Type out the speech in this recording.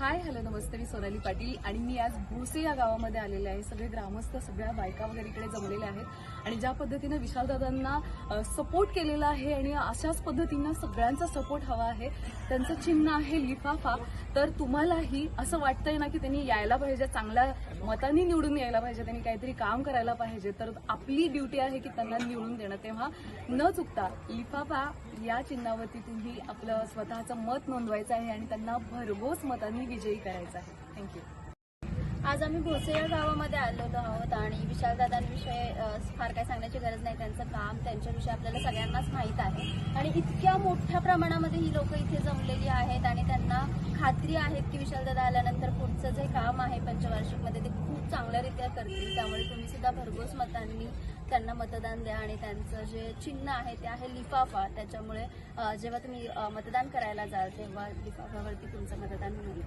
Hi hello नमस्ते, मी सोनाली पाटील आणि मी आज भोसे या गावामध्ये आलेले आहे. सगळे ग्रामस्थ, सगळ्या बायका वगैरे इकडे जमलेले आहेत आणि ज्या पद्धतीने विशालदादांना सपोर्ट केलेला आहे आणि अशाच पद्धतीनं सगळ्यांचा सपोर्ट हवा आहे. त्यांचं चिन्ह आहे लिफाफा. तर तुम्हालाही असं वाटतंय ना की त्यांनी यायला पाहिजे, चांगल्या मतांनी निवडून यायला पाहिजे, त्यांनी काहीतरी काम करायला पाहिजे, तर आपली ड्युटी आहे की त्यांना निवडून देणं. तेव्हा न चुकता लिफाफा या चिन्हावरती तुम्ही आपलं स्वतःचं मत नोंदवायचं आहे आणि त्यांना भरघोस मतांनी विजयी करायचं आहे. थँक्यू. आज आम्ही भोसे या गावामध्ये आलेलो आहोत आणि विशालदादांविषयी फार काही सांगण्याची गरज नाही. त्यांचं काम, त्यांच्याविषयी आपल्याला सगळ्यांनाच माहीत आहे आणि इतक्या मोठ्या प्रमाणामध्ये ही लोक इथे जमलेली आहेत आणि त्यांना खात्री आहे की विशालदादा आल्यानंतर पुढचं जे काम आहे पंचवार्षिकमध्ये ते खूप चांगल्यारीत्या करतील. त्यामुळे तुम्ही सुद्धा भरघोस मतांनी त्यांना मतदान द्या आणि त्यांचं जे चिन्ह आहे ते आहे लिफाफा. त्याच्यामुळे जेव्हा तुम्ही मतदान करायला जाल तेव्हा लिफाफ्यावरती तुमचं मतदान होईल.